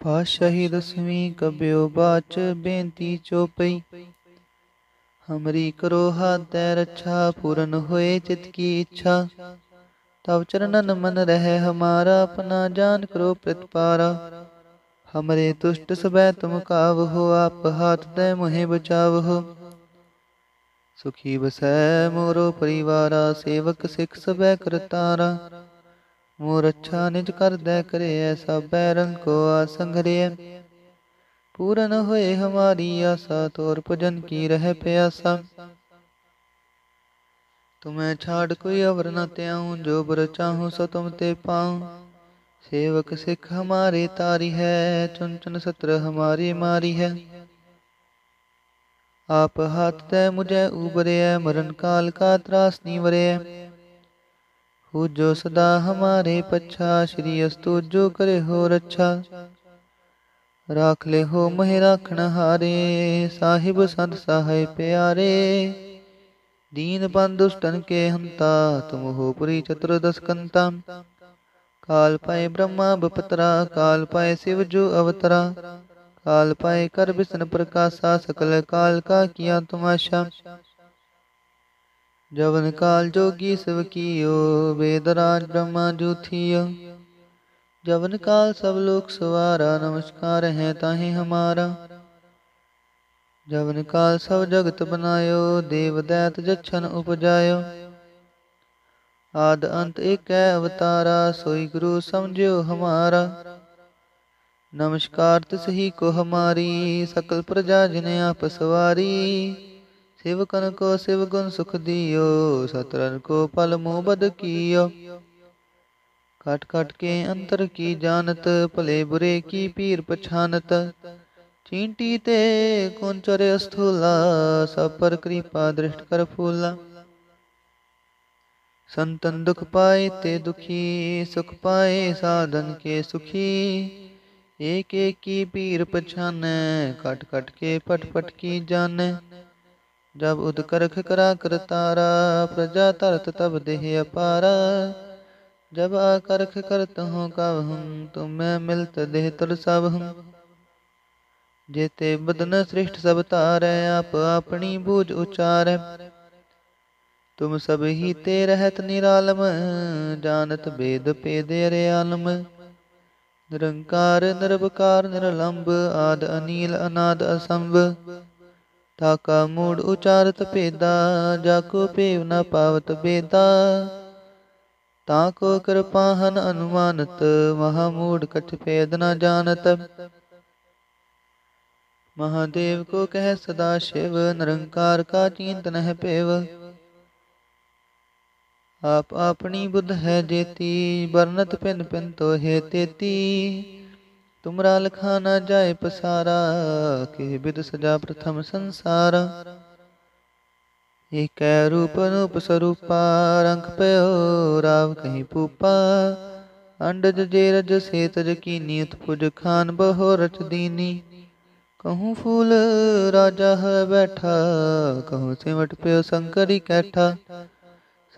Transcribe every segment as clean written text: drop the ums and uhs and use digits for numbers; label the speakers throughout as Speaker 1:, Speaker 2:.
Speaker 1: पातशाही दसवीं कब्यो बाच बेनती चौपई। हमरी करो हाथ तै रक्षा, पूरन होए चित की इच्छा। तब चरणन मन रहे हमारा, अपना जान करो प्रतिपारा। हमरे तुष्ट सबै तुम कावहो, आप हाथ तै मोहे बचावहो। सुखी बसै मोरो परिवारा, सेवक सिख सबै करतारा। मोर अच्छा निज कर दै करे, ऐसा बैरन को आसंघरिय। पूरन होए हमारी आशा, तोर भजन की रह प्यासा। तुम्हें छाड़ कोई अवर न त्याऊं, जो बर चाहूं सो तुम ते पाऊं। सेवक सिख हमारे तारी है, चुन चुन सत्र हमारी मारी है। आप हाथ तै मुझे उबरे, मरण काल का त्रास निवरे। हो जो सदा हमारे पच्छा, श्री अस्तु जो करे हो रक्षा। राख ले हो मोहि राखण हारे, साहिब संत सहाय प्यारे। दीन बंधु दुष्टन के हंता, तुम हो पुरी चतुर्दश कंता। काल पाए ब्रह्मा बपतरा, काल पाए शिव जो अवतरा। काल पाए कर बिसन प्रकाशा, सकल काल का किया तमाशा। जवन काल जोगी शिव कियो, वेदराज ब्रह्मा जो थियो। जवन काल सब लोक सवारा, नमस्कार है ताहि हमारा। जवन काल सब जगत बनायो, देव दैत जछन उपजायो। आद अंत एक अवतारा, सोई गुरु समझियो हमारा। नमस्कार तिसहि को हमारी, सकल प्रजा जिने आप सवारी। सेवकन को शिव गुण सुख दियो, सतरन को पल मुँह बद कियो। काट काट के अंतर की जानत, भले बुरे की पीर पछानत। चींटी ते कुंचर स्थूला, सब पर कृपा दृष्ट कर फूला। संतन दुख पाए ते दुखी, सुख पाए साधन के सुखी। एक एक की पीर पछाने, कट कट के पट पट की जाने। जब उद करख करा कर तारा, प्रजा तरत तब देह अपारा। जब आकर्ख करत हूँ कब हम, तुम्हें मिलत देह तुर सब हम। जेते बदन श्रेष्ठ सब तारै, आप अपनी बूझ उचारै। तुम सब ही ते रहत निरालम, जानत वेद पेद अरे आलम। निरंकार निरवकार निरलंब, आद अनील अनाद असंभ। ताका मूड उचारत पेदा, जाको पेव न पावत बेदा। ताको कृपाहन अनुमानत, महामूड कछ पेद न जानत। महादेव को कह सदा शिव, निरंकार का चिंत नह पेव। आप अपनी बुद्ध है जेती, बरनत पिन पिन तो है तेती। तुमरा लखा न जाए पसारा, के बिद सजा प्रथम संसारा। एक रूप अनूप स्वरूपा, रंग पयो राव कहीं पूपा। अंडज जेरज से तज कीनी, उत्पुज खान बहो रच दीनी। कहूँ फूल राजा है बैठा, कहूँ सिमट पयो शंकरी कैठा।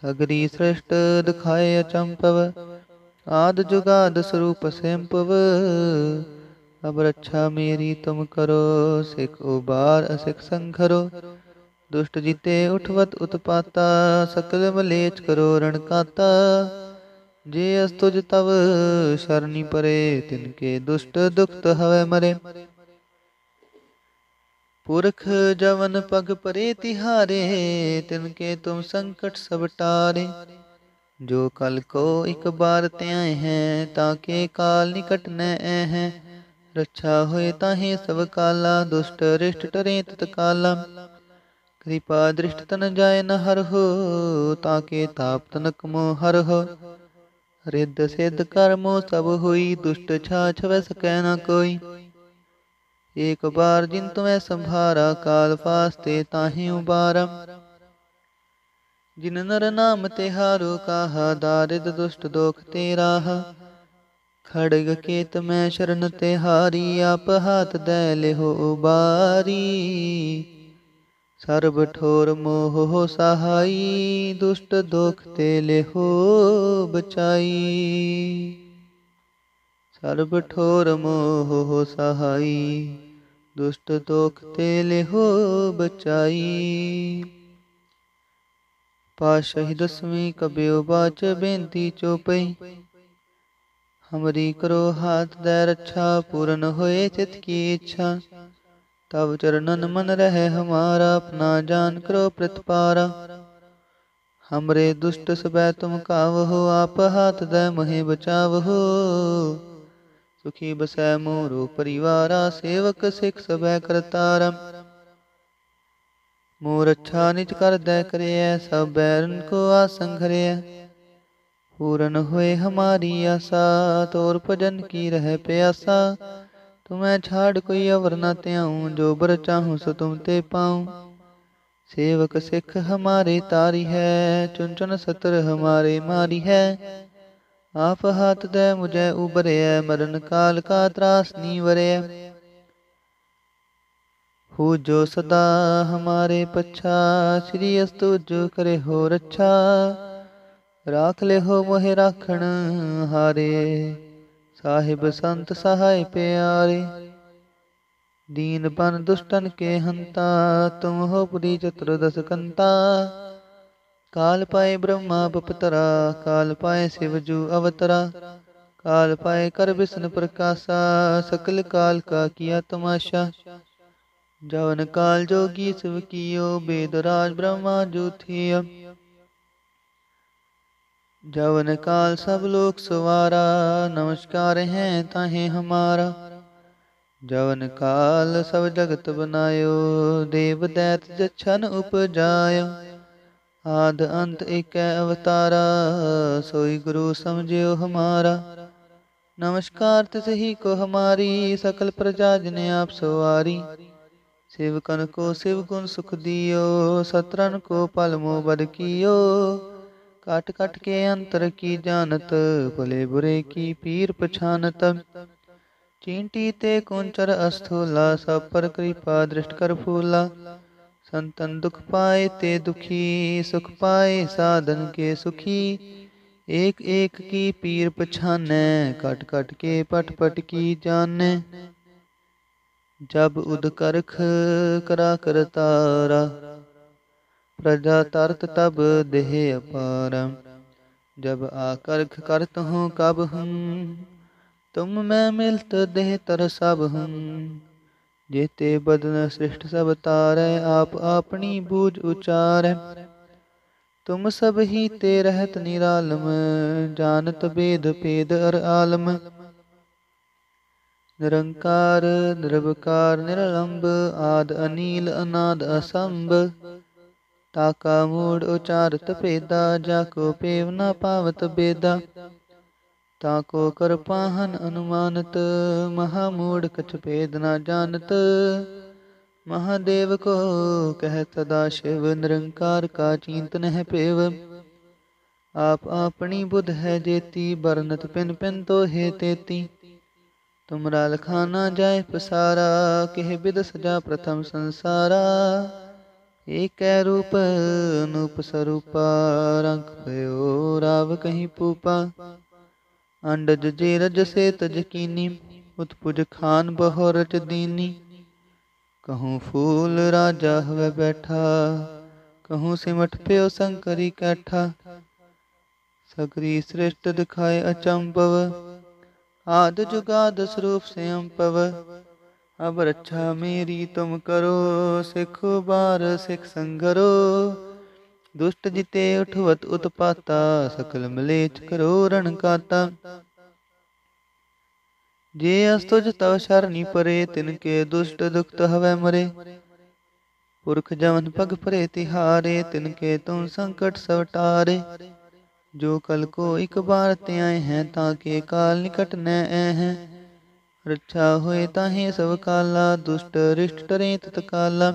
Speaker 1: सगरी श्रेष्ठ दिखाए अचंपव, आद जुगाद स्वरूप स्वयंपव। अब रक्षा मेरी तुम करो, सिख उबार असिख संघरो। दुष्ट जीते उठवत उत्पाता, सकल मलेच करो रणकाता। जे अस्तुज तव शरणी परे, तिनके दुष्ट दुखत हवै मरे। पुरख जवन पग परे तिहारे, तिनके तुम संकट सब टारे। जो कल को एक बार त्याए हैं, ताके काल निकट न हैं। रक्षा होए ताहे सब काला, दुष्ट रिष्ट टरे तत्काला। कृपा दृष्ट तन जाय न हर हो, ताके ताप तनक मोह हर हो। रिद्ध सिद्ध कर्मो सब हुई, दुष्ट छाछ वै सकै न कोई। एक बार जिन तुम्हें संभारा, काल फास्ते ताहि उबारा। जिन नर नाम तिहारो काहा, दारिद दुष्ट दोख ते राहा। खड़ग केत में शरण तिहारी, आप हाथ दे लेहो उबारी। सर्ब ठोर मोह हो सहाई, दुष्ट दोख ते लेहो बचाई। सर्ब ठोर मोह हो सहाई, दुष्ट दोख ते लेहो बचाई। पातशाही दसवीं कबियो बाच बेनती चौपई, हमरी करो हाथ दे रक्षा, पूर्ण होए चित की इच्छा। तब चरणन मन रहे हमारा, अपना जान करो प्रतिपारा। हमरे दुष्ट सबै तुम कावहो, आप हाथ दे महे बचावहो। सुखी बसै मोरो परिवारा, सेवक सिख सबै करतारा। मोर अच्छा निज कर दै करिय, सब बैरन को आसन घरिय। पूरन होए हमारी आशा, तोर भजन की रह प्यासा। तुम्हें छाड़ कोई अवर न त्याऊं, जो बर चाहूं सो तुम ते पाऊं। सेवक सिख हमारे तारी है, चुन चुन सतर हमारे मारी है। आप हाथ दे मुझे उबरय, मरण काल का त्रास नी वरय। हो जो सदा हमारे पच्छा, श्री अस्तु जो करे हो रक्षा। राख ले हो मोहे राखण हारे, साहिब संत सहाय प्यारे। दीन बन दुष्टन के हंता, तुम हो पुरी चतुर्दश कंता। काल पाए ब्रह्मा बपतरा, काल पाए शिव जू अवतरा। काल पाए कर विष्णु प्रकाशा, सकल काल का किया तमाशा। जवन काल जोगी शिव कियो, वेद राज ब्रह्मा जू थियो। जवन काल सब लोक सवारा, नमस्कार है ताहे हमारा। जवन काल सब जगत बनायो, देव दैत जछन उपजायो। आद अंत एक अवतारा, सोई गुरु समझियो हमारा। नमस्कार तिस ही को हमारी, सकल प्रजा जिने आप सवारी। सेवकन को शिव गुण सुख दियो, सत्रन को पल मोह बद कियो। काट काट के अंतर की जानत, भले बुरे की पीर पछानत। चींटी ते कुंचर अस्थूला, सब पर कृपा दृष्ट कर फूला। संतन दुख पाए ते दुखी, सुख पाए साधन के सुखी। एक एक की पीर पछाने, कट कट के पट पट की जाने। जब उद करख करा कर तारा, प्रजा तरत तब देह अपारा। जब आकर्ख करत हूँ कब हूँ, तुम मैं मिलत देह तर सब हूँ। जेते बदन सृष्ट सब तारै, आप अपनी बूझ उचारै। तुम सब ही ते रहत निरालम, जानत वेद भेद अर आलम। निरंकार निर्विकार निरलंब, आद अनील अनाद असंभ। ताका मूड उचारत पेदा, जाको पेव न पावत बेदा। ताको कर पाहन अनुमानत, महामूढ़ कछ भेद न जानत। महादेव को कह सदा शिव, निरंकार का चिंतन है पेव। आप अपनी बुध है जेती, बरनत पिन पिन तो हे तेती। तुमरा लखाना जाय पसारा, केह बिद सजा प्रथम संसारा। एक रूप अनूप स्वरूपा, रंग भयो राव कहीं पूपा। अंडज जे रज से तज कीनी, उत्पुज खान बहु रच दीनी। कहूँ फूल राजा हवे बैठा, कहूँ सिमट प्यो शंकरी कैठा। सकरी श्रेष्ठ दिखाए अचंभव, आद जुगाद स्वरूप से अम्पव। अब रक्षा मेरी तुम करो, सिखो बार सिख संगरो। दुष्ट जिते उठवत उत्पाता, सकल मलेच करो रण काता। जे अस्तुज तव शरणी परे, तिनके दुष्ट दुखत हवै मरे। पुरख जवन पग परे तिहारे, तिनके तुम संकट सब टारे। जो कल को एक बार त्याए हैं, ताके काल निकट न हैं। रक्षा होए ताहे सब काला, दुष्ट रिष्ट टरे तत्काला।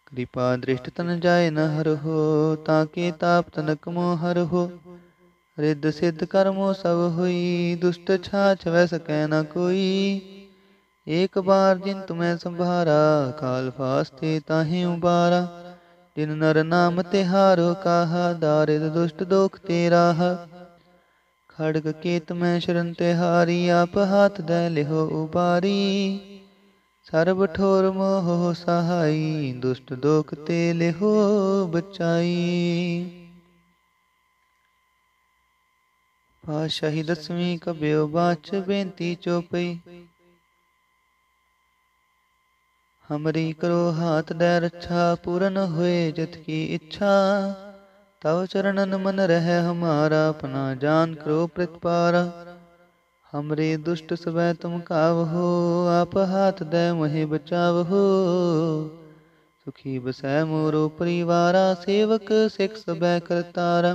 Speaker 1: कृपा दृष्ट तन जाय न हर हो, ताके ताप तनक मोह हर हो। रिद्ध सिद्ध कर्मो सब हुई, दुष्ट छाछ वै सकै न कोई। एक बार जिन तुम्हें संभारा, काल फास्ते ताहे उबारा। जिन नर नाम तिहारो काहा, दारिद दुष्ट दोख ते राहा। खड़ग केत में शरण तिहारी, आप हाथ दे लिहो उबारी। सर्ब ठोर मोह सहाई, दुष्ट दोख ते लिहो बचाई। पातशाही दसवीं कब्यो बाच बेनती चौपई। हमरी करो हाथ दे रक्षा, पूरन हुए जित की इच्छा। तव चरणन मन रह हमारा, अपना जान करो प्रतिपारा। हमरे दुष्ट सबै तुम कावहो, आप हाथ दे मोहि बचावहो। सुखी बसै मोरो परिवारा, सेवक सिख सबै करतारा।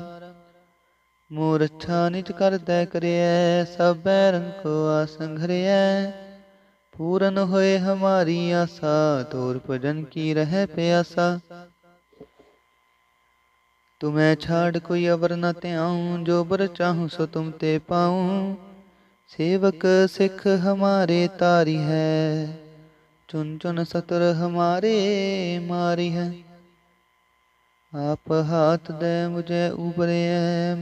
Speaker 1: मोर अच्छा निज कर दै करियै, सब बैरन को आसन घरियै। पूरन होए हमारी आशा, तोर भजन की रह प्यासा। तुम्हें छाड़ कोई अवर न त्याऊं, जो बर चाहूं सो तुम ते पाऊं। सेवक सिख हमारे तारी है, चुन चुन सतर हमारे मारी है। आप हाथ दे मुझे उबरे,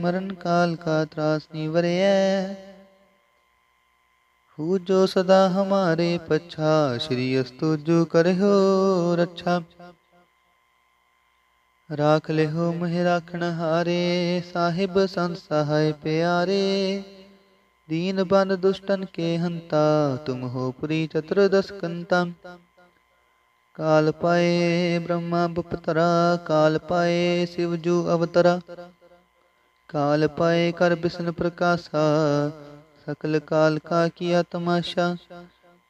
Speaker 1: मरण काल का त्रास निवरे। हु जो सदा हमारे पच्छा, श्री अस्तु जो करहो रक्षा। राख लेहो मोहि राखण हारे, साहिब संत सहाय प्यारे। दीन बंद दुष्टन के हंता, तुम हो पुरी चतुर्दश कंता। काल पाए ब्रह्मा बपतरा, काल पाए शिव जू अवतरा। काल पाए कर बिष्णु प्रकाशा, सकल काल का किया तमाशा।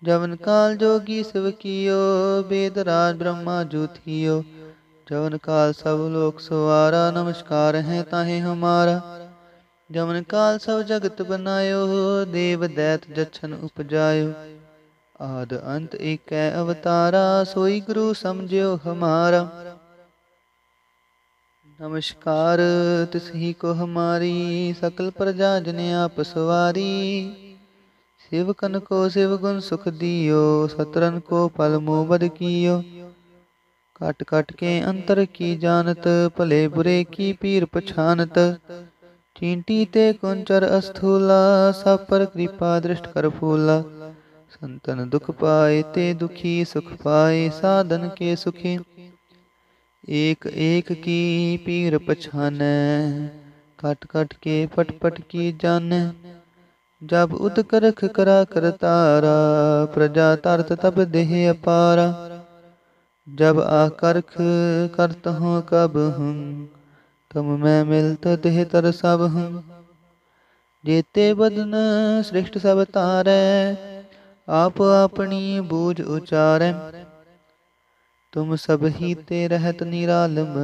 Speaker 1: जवन काल जोगी शिव कियो, वेद राज ब्रह्मा जो थियो। जवन काल सब लोक सवारा, नमस्कार है ताहे हमारा। जवन काल सब जगत बनायो, देव दैत जछन उपजायो। आद अंत एक अवतारा, सोई गुरु समझियो हमारा। नमस्कार तिसही को हमारी, सकल प्रजा जने आप सवारी। शिवकन को शिव गुण सुख दियो, सतरन को पल मोबद कियो। काट काट के अंतर की जानत, भले बुरे की पीर पछानत। चींटी ते कुंचर अस्थूला, सब पर कृपा दृष्ट कर फूला। संतन दुख पाए ते दुखी, सुख पाए साधन के सुखी। एक एक की पीर पछानै, कट कट के पट पट की जानै। जब उद करख करा कर तारा, प्रजा तरत तब देह अपारा। जब आकर्ख करत हो कब हूँ, तुम मैं मिलत देह तर सब हूँ। जेते बदन श्रेष्ठ सब तारै, आप अपनी बूझ उचारै। तुम सब ही ते रहत निरालम,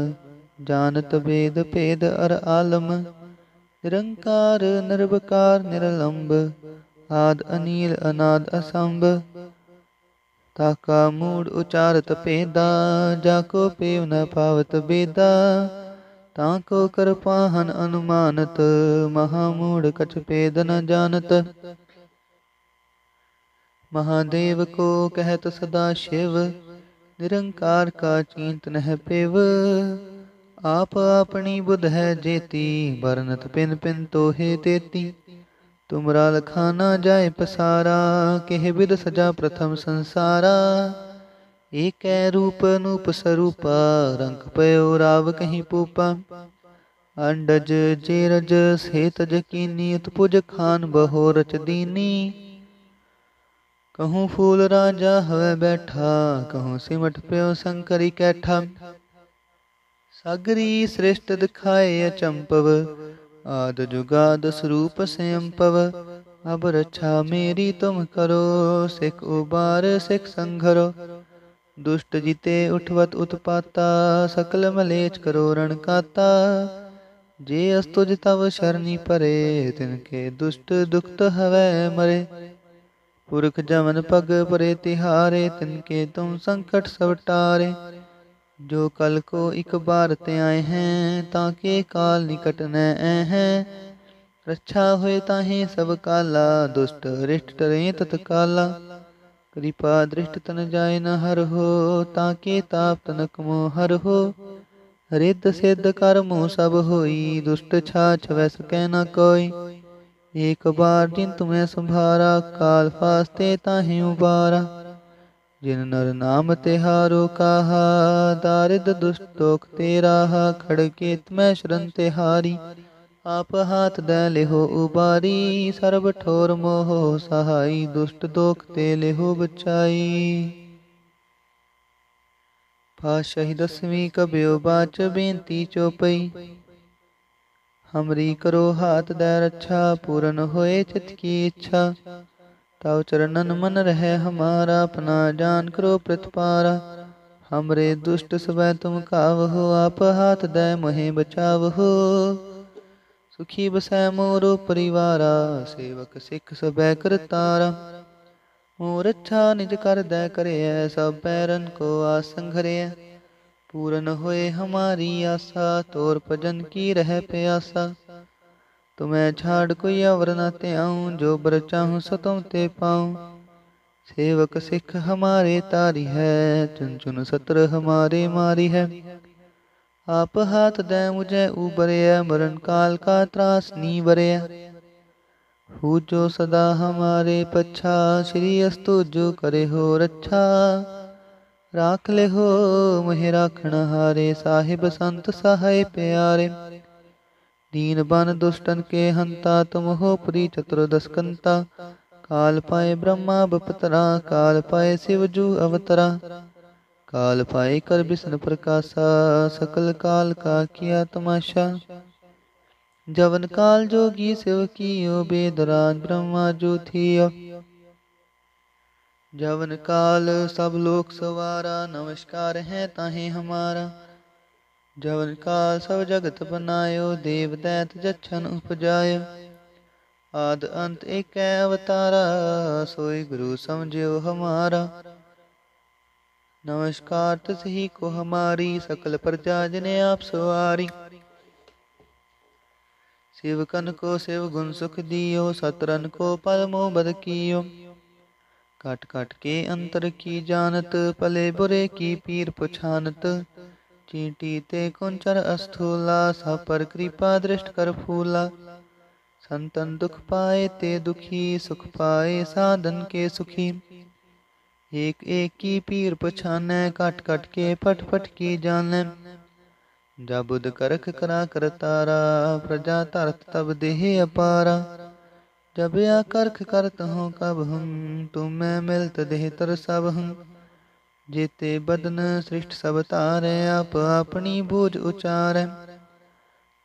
Speaker 1: जानत वेद भेद अर आलम। निरंकार निर्विकार निरलंब, आद अनील अनाद असंभ। ताका मूड उचारत पेदा, जाको पेव न पावत बेदा। ताको कर पाहन अनुमानत, महामूढ़ कछ पेद न जानत। महादेव को कहत सदा शिव, निरंकार का चिंत नह पेव। आप अपनी बुध है जेती, बरनत पिन पिन तोहे देती। तुमरा लखाना जाय पसारा, केह बिद सजा प्रथम संसारा। एक रूप नूप स्वरूपा, रंग पयो राव कहीं पूपा। अंडज जेरज सेतज कीनी, उत्पुज खान बहो रच दीनी। कहूँ फूल राजा हवे बैठा, कहूँ सिमट प्यो शंकरी कैठा। सागरी श्रेष्ठ दिखाए अचंपव, आद जुगाद स्वरूप स्वयंपव। अब रक्षा मेरी तुम करो, सिख उबार सिख संघरो। दुष्ट जिते उठवत उत्पाता, सकल मलेच करो रण काता। जे अस्तुज तव शरणी परे, तिनके दुष्ट दुखत हवै मरे। पुरख जमन पग परे तिहारे, तिनके तुम संकट सब टारे। जो कल को एक बार ते आए हैं, ताके काल निकट न हैं। रक्षा होए ताहे सब काला, दुष्ट रिष्ट टरे तत्काला। कृपा दृष्ट तन जाय न हर हो, ताके ताप तनक मोह हर हो। रिद्ध सिद्ध कर्मो सब होई, दुष्ट छाछ वै सकै न कोई। एक बार जिन तुम्हें संभारा, काल फास्ते ताहि उबारा। जिन नर नाम तिहारो काहा, दारिद दुष्ट दोख तेराहा। खड़के तुम्हें शरण तिहारी, आप हाथ दे लेहो उबारी। सर्ब ठोर मोहो सहाई, दुष्ट दोख ते लेहो बचाई। पातशाही दसवीं कबियो बाच बेनती चौपई। हमरी करो हाथ दे रक्षा, पूरन होए चित की इच्छा। ताव चरणन मन रहे हमारा, अपना जान करो प्रतिपारा। हमरे दुष्ट सबै तुम कावहो, आप हाथ दे मोहे बचावहो। सुखी बसै मोरो परिवारा, सेवक सिख सबै करतारा। मोर अच्छा निज कर दै करियै, सब पैरन को आसन घरियै। पूरन होए हमारी आशा, तोर भजन की रह प्यासा। तुम्हें छाड़ कोई अवर न त्याऊं, जो बर चाहूं सो तुम ते पाऊं। सेवक सिख हमारे तारी है, चुन चुन सत्र हमारे मारी है। आप हाथ दे मुझे उबरया, मरण काल का त्रास नी बरया। हु जो सदा हमारे पच्छा, श्री अस्तु जो करे हो रक्षा। राख ले हो मोहि राखण हारे, साहिब संत सहाय प्यारे। दीन बन दुष्टन के हंता, तुम हो पुरी चतुर्दश कंता। काल पाए ब्रह्मा बपतरा, काल पाए शिव जू अवतरा। काल पाए कर विष्णु प्रकाशा, सकल काल का किया तमाशा। जवन काल जोगी शिव कियो, बेदराज ब्रह्मा जो थियो। जवन काल सब लोक सवारा, नमस्कार है ताहे हमारा। जवन काल सब जगत बनायो, देव दैत जच्छन उपजायो। आद अंत एक अवतारा, सोई गुरु समझियो हमारा। नमस्कार तसही को हमारी, सकल प्रजा जिने आप सवारी। शिवकन को शिव गुण सुख दियो, सतरन को पलमो बद कियो। काट काट के अंतर की जानत, पले बुरे की पीर पुछानत। चींटी ते कुंचर अस्थूला, सब पर कृपा दृष्ट कर फूला। संतन दुख पाए ते दुखी, सुख पाए साधन के सुखी। एक एक की पीर पछानै, काट काट के पट पट की जानै। जब बुध करख करा कर तारा, प्रजा तरत तब देह अपारा। जब या करख करत हो कब हम, तुम मैं मिलत देह तर सब हम। जेते बदन सृष्ट सब तारे, आप अपनी बूझ उचारे।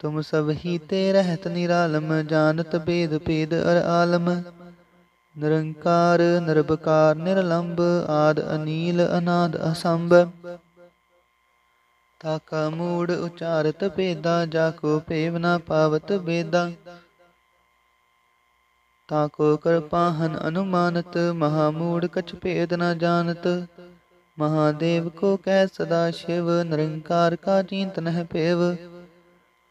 Speaker 1: तुम सब ही ते रहत निरालम, जानत भेद भेद अर आलम। निरंकार निर्भकार निर्लंब, आद अनील अनाद असंभ। ताका मूड उचारत भेदा, जाको पेव न पावत बेदा। ताको कृपाहन अनुमानत, महामूड कछ भेद न जानत। महादेव को कह सदा शिव, निरंकार का चींत नह पेव।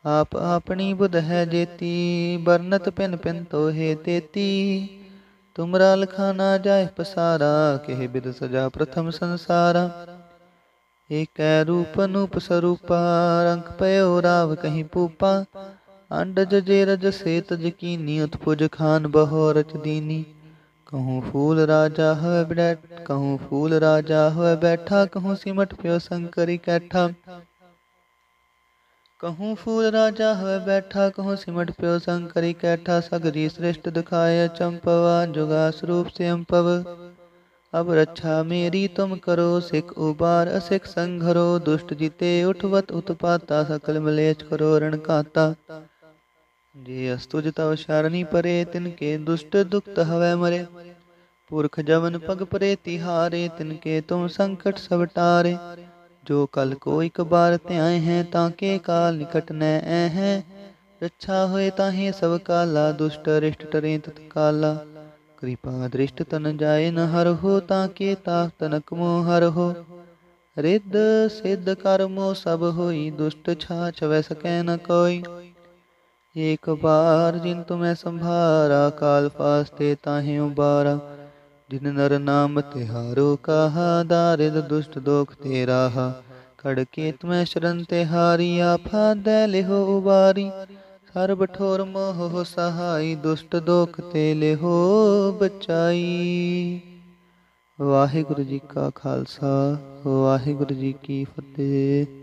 Speaker 1: आप अपनी बुध है जेती, बरनत पिन पिन तो हे तेती। तुमरा लखाना जाय पसारा, केह बिद सजा प्रथम संसारा। एक रूप नूप स्वरूपा, रंग पयो राव कहीं पूपा। अंडज जेरज से तज कीनी, उत्पुज खान बहो रच दीनी। कहूँ फूल राजा है बैठ, कहूँ फूल राजा है बैठा। कहूँ सिमट प्यो शंकरी कैठा। कहूँ फूल राजा है बैठा, कहूँ सिमट प्यो शंकरी कैठा। सगरी श्रेष्ठ दिखाय चंपवा, जुगा स्वरूप से अम्पव। अब रक्षा मेरी तुम करो, सिख उबार असिख संघरो। दुष्ट जीते उठवत उत्पाता, सकल मलेच करो रण काता। जे अस्तुज तव शरणी परे, तिनके दुष्ट दुखत हवै मरे। पुरख जवन पग परे तिहारे, तिनके तुम संकट सब टारे। जो कल को एक बार त्याए हैं, ताके काल निकट न ऐ हैं। रक्षा होए ताहे सब काला, दुष्ट अरिष्ट टरें तत्काला। कृपा दृष्ट तन जाय न हर हो, ताके ताप तनक मोह हर हो। रिद्ध सिद्ध कर्मो सब होई, दुष्ट छाछ वै सकै न कोई। एक बार जिन तुम्हें संभारा, काल फास्ते ताहे उबारा। जिन नर नाम तिहारो काहा, दारिद दुष्ट दोख ते राहा। खड़के तुम्हें शरण तिहारी, आपा दे लेहो उबारी। ਸਰਬ ਠੋਰ ਮੋਹ ਸਹਾਈ, ਦੁਸ਼ਟ ਦੋਖ ਤੇ ਲਿਹੋ ਬਚਾਈ। ਵਾਹਿਗੁਰੂ ਜੀ ਕਾ ਖਾਲਸਾ, ਵਾਹਿਗੁਰੂ ਜੀ ਕੀ ਫਤਿਹ।